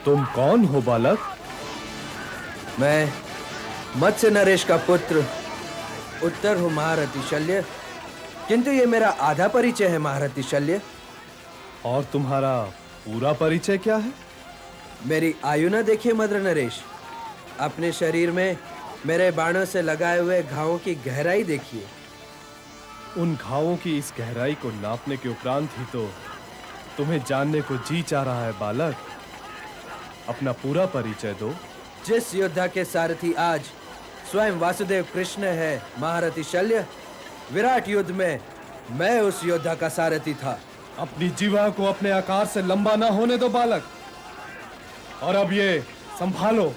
तुम कौन हो बालक? मैं मत्स्य नरेश का पुत्र उत्तर हूँ महारथी शल्य, किंतु ये मेरा आधा परिचय है महारथी शल्य। और तुम्हारा पूरा परिचय क्या है? मेरी आयु न देखिए मद्र नरेश, अपने शरीर में मेरे बाणों से लगाए हुए घावों की गहराई देखिए। उन घावों की इस गहराई को नापने के उपरांत ही तो तुम्हें जानने को जी चाह रहा है बालक। अपना पूरा परिचय दो। जिस योद्धा के सारथी आज स्वयं वासुदेव कृष्ण है महारथी शल्य, विराट युद्ध में मैं उस योद्धा का सारथी था। अपनी जीवा को अपने आकार से लंबा ना होने दो बालक, और अब ये संभालो।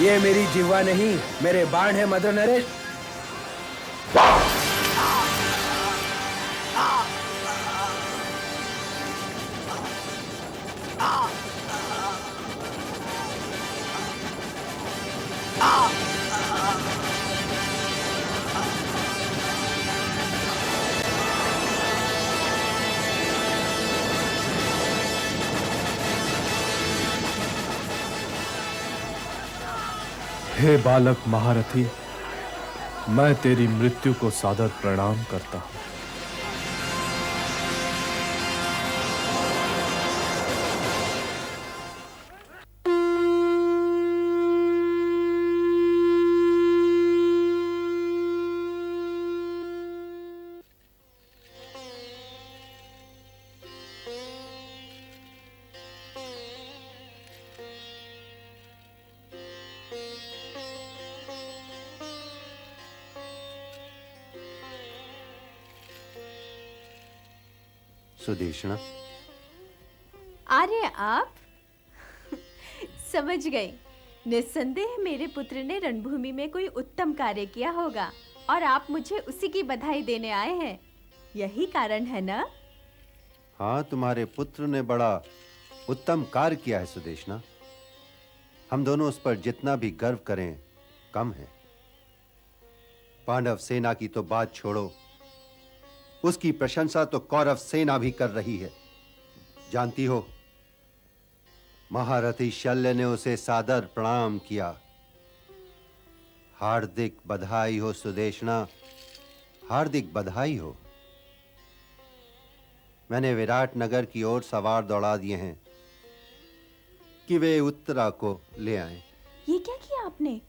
ये मेरी जिह्वा नहीं, मेरे बाण है मद्र नरेश। हे बालक महारथी, मैं तेरी मृत्यु को सादर प्रणाम करता हूं। सुदेशना, अरे आप समझ गई। निस्संदेह मेरे पुत्र ने रणभूमि में कोई उत्तम कार्य किया होगा और आप मुझे उसी की बधाई देने आए हैं। यही कारण है ना? हाँ, तुम्हारे पुत्र ने बड़ा उत्तम कार्य किया है सुदेशना। हम दोनों उस पर जितना भी गर्व करें कम है। पांडव सेना की तो बात छोड़ो, उसकी प्रशंसा तो कौरव सेना भी कर रही है। जानती हो, महारथी शल्य ने उसे सादर प्रणाम किया। हार्दिक बधाई हो सुदेशना, हार्दिक बधाई हो। मैंने विराट नगर की ओर सवार दौड़ा दिए हैं कि वे उत्तरा को ले आएं। ये क्या किया आपने?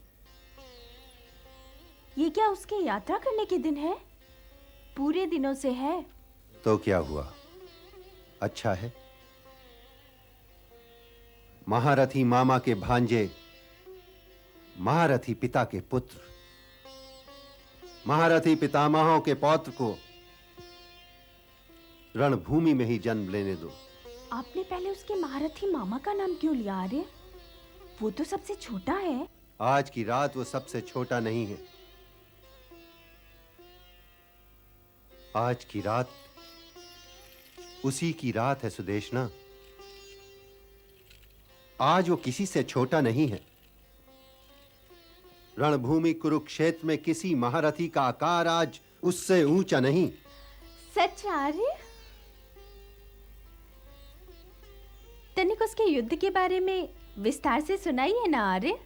ये क्या उसके यात्रा करने के दिन है? पूरे दिनों से है। तो क्या हुआ, अच्छा है। महारथी मामा के भांजे, महारथी पिता के पुत्र, महारथी पितामहों के पौत्र को रणभूमि में ही जन्म लेने दो। आपने पहले उसके महारथी मामा का नाम क्यों लिया आर्य? वो तो सबसे छोटा है। आज की रात वो सबसे छोटा नहीं है। आज की रात उसी की रात है सुदेशना। आज वो किसी से छोटा नहीं है। रणभूमि कुरुक्षेत्र में किसी महारथी का आकार आज उससे ऊंचा नहीं। सच आर्य? तनिक उसके युद्ध के बारे में विस्तार से सुनाइए ना आर्य।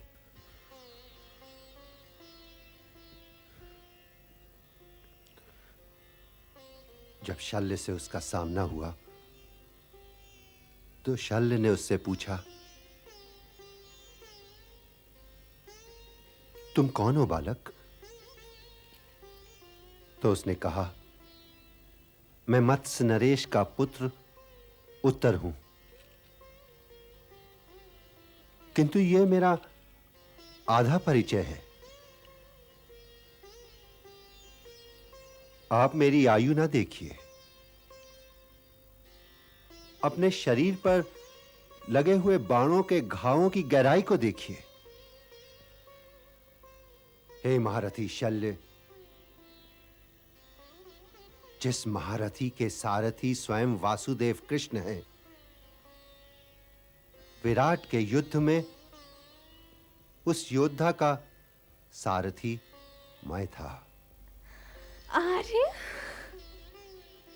जब शल्य से उसका सामना हुआ तो शल्य ने उससे पूछा, तुम कौन हो बालक? तो उसने कहा, मैं मत्स्य नरेश का पुत्र उत्तर हूं, किंतु यह मेरा आधा परिचय है। आप मेरी आयु ना देखिए, अपने शरीर पर लगे हुए बाणों के घावों की गहराई को देखिए। हे महारथी शल्य, जिस महारथी के सारथी स्वयं वासुदेव कृष्ण हैं, विराट के युद्ध में उस योद्धा का सारथी मैं था। आर्य?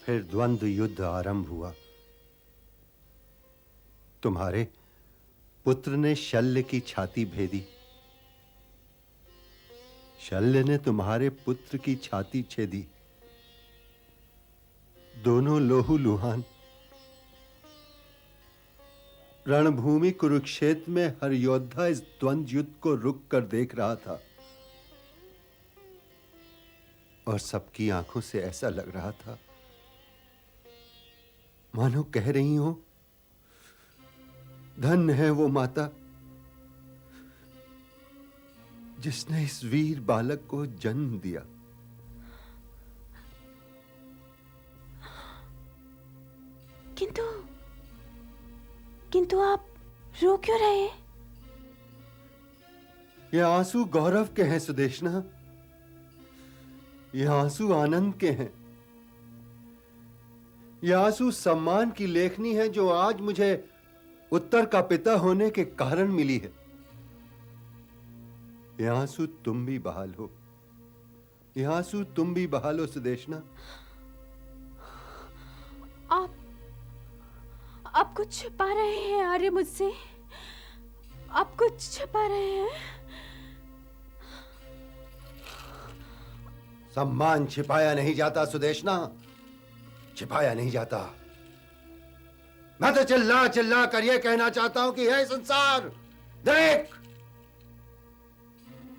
फिर द्वंद्व युद्ध आरंभ हुआ। तुम्हारे पुत्र ने शल्य की छाती भेदी, शल्य ने तुम्हारे पुत्र की छाती छेदी। दोनों लोहूलुहान। रणभूमि कुरुक्षेत्र में हर योद्धा इस द्वंद्व युद्ध को रुक कर देख रहा था और सबकी आंखों से ऐसा लग रहा था मानो कह रही हो, धन्य है वो माता जिसने इस वीर बालक को जन्म दिया। किंतु आप रो क्यों रहे हैं? ये आंसू गौरव के हैं सुदेशना, ये आंसू आनंद के हैं, ये आंसू सम्मान की लेखनी है जो आज मुझे उत्तर का पिता होने के कारण मिली है। ये आंसू तुम भी बहा लो, ये आंसू तुम भी बहा लो सुदेशना। आप कुछ छिपा रहे हैं आर्य मुझसे? आप कुछ छिपा रहे हैं? सम्मान छिपाया नहीं जाता सुदेशना, छिपाया नहीं जाता। मैं तो चिल्ला चिल्ला कर यह कहना चाहता हूं कि हे संसार, देख,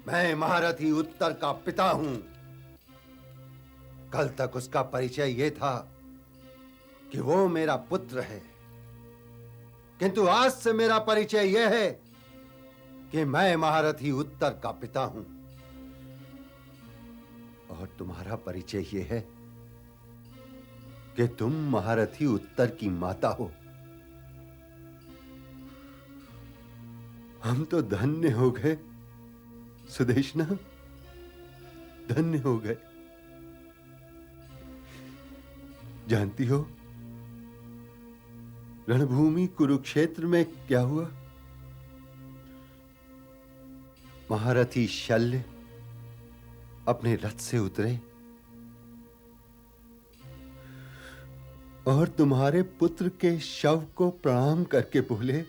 मैं महारथी उत्तर का पिता हूं। कल तक उसका परिचय यह था कि वो मेरा पुत्र है, किंतु आज से मेरा परिचय यह है कि मैं महारथी उत्तर का पिता हूं। और तुम्हारा परिचय यह है कि तुम महारथी उत्तर की माता हो। हम तो धन्य हो गए सुदेशना, धन्य हो गए। जानती हो रणभूमि कुरुक्षेत्र में क्या हुआ? महारथी शल्य अपने रथ से उतरे और तुम्हारे पुत्र के शव को प्रणाम करके बोले,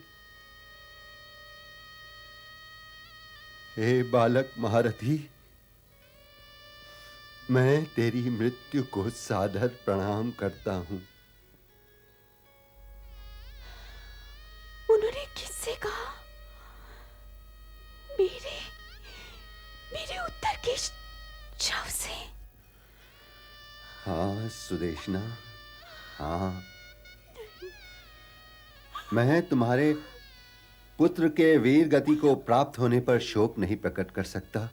हे बालक महारथी, मैं तेरी मृत्यु को सादर प्रणाम करता हूं। उन्होंने किससे कहा? मेरे उत्तर के शव से? हाँ सुदेशना, हाँ। मैं तुम्हारे पुत्र के वीर गति को प्राप्त होने पर शोक नहीं प्रकट कर सकता।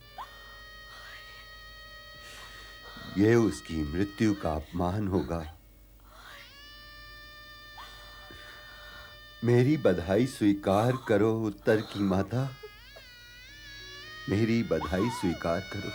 यह उसकी मृत्यु का अपमान होगा। मेरी बधाई स्वीकार करो उत्तर की माता, मेरी बधाई स्वीकार करो।